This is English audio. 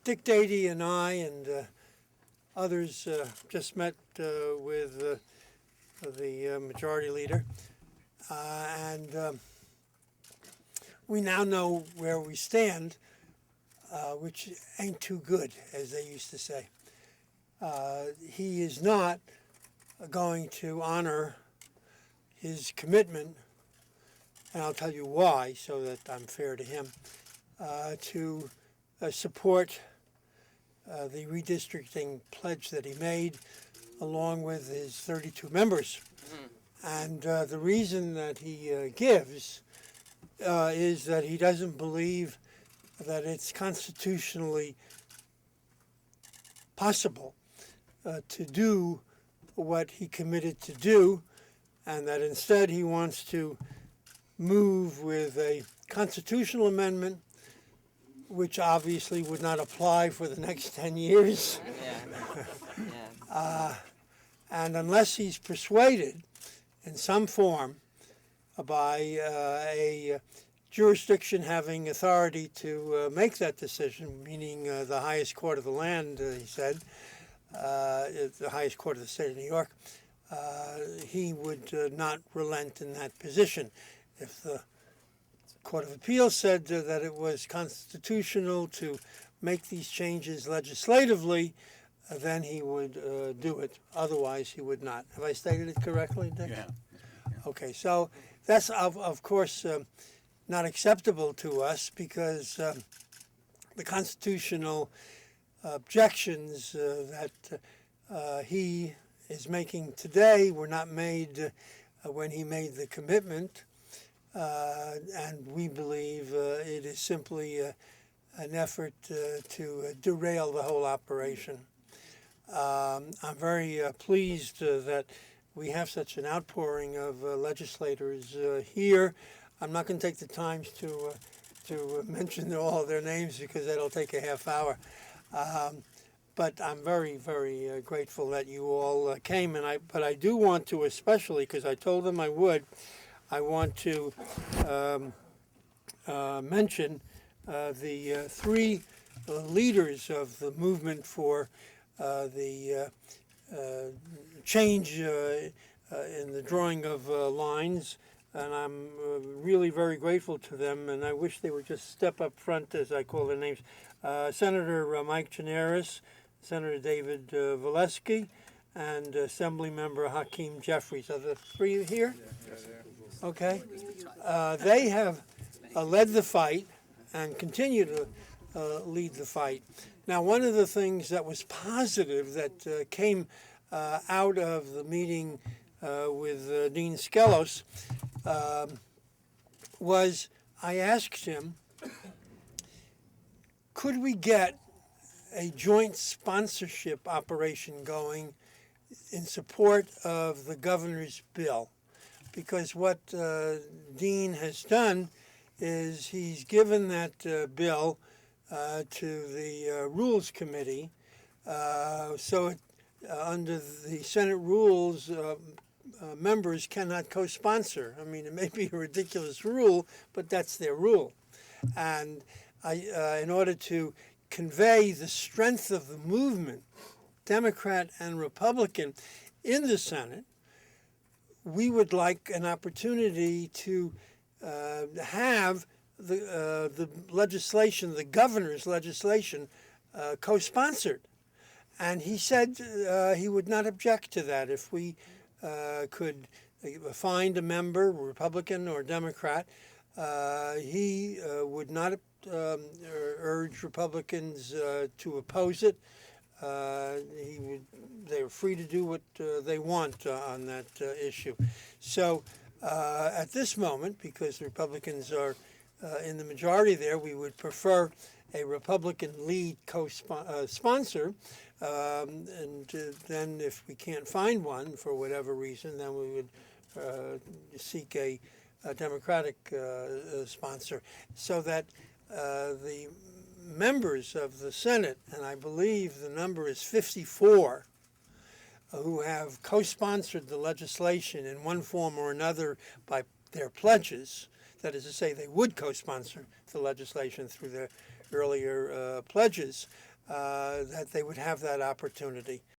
Dick Dady and I and others just met with the majority leader, and we now know where we stand, which ain't too good, as they used to say. He is not going to honor his commitment, and I'll tell you why, so that I'm fair to him, to support the redistricting pledge that he made, along with his 32 members. And the reason that he gives is that he doesn't believe that it's constitutionally possible to do what he committed to do, and that instead he wants to move with a constitutional amendment, which obviously would not apply for the next 10 years. And unless he's persuaded in some form by a jurisdiction having authority to make that decision, meaning the highest court of the land, he said, the highest court of the state of New York, he would not relent in that position. If the Court of Appeals said that it was constitutional to make these changes legislatively, then he would do it. Otherwise, he would not. Have I stated it correctly, Dick? Yeah. Okay, so that's, of course, not acceptable to us, because the constitutional objections that he is making today were not made when he made the commitment, and we believe it is simply an effort to derail the whole operation. I'm very pleased that we have such an outpouring of legislators here. I'm not going to take the time to mention all of their names, because that'll take a half hour. But I'm very, very grateful that you all came. But I do want to, especially because I told them I would, I want to mention the three leaders of the movement for the change in the drawing of lines. And I'm really very grateful to them, and I wish they would just step up front, as I call their names. Senator Mike Chinaris, Senator David Valesky, and Assemblymember Hakeem Jeffries. Are the three here? Okay. They have led the fight and continue to lead the fight. Now, one of the things that was positive that came out of the meeting with Dean Skelos was I asked him, could we get a joint sponsorship operation going in support of the governor's bill? Because what Dean has done is he's given that bill to the Rules Committee, so under the Senate rules, members cannot co-sponsor. I mean, it may be a ridiculous rule, but that's their rule. And in order to convey the strength of the movement, Democrat and Republican, in the Senate, we would like an opportunity to have the legislation, the governor's legislation, co-sponsored. And he said he would not object to that if we could find a member, Republican or Democrat. He would not urge Republicans to oppose it. They are free to do what they want on that issue. So at this moment, because the Republicans are in the majority there, we would prefer a Republican lead co-sponsor. And then if we can't find one for whatever reason, then we would seek a Democratic sponsor, so that the members of the Senate, and I believe the number is 54, who have co-sponsored the legislation in one form or another by their pledges, that is to say they would co-sponsor the legislation through their earlier pledges, that they would have that opportunity.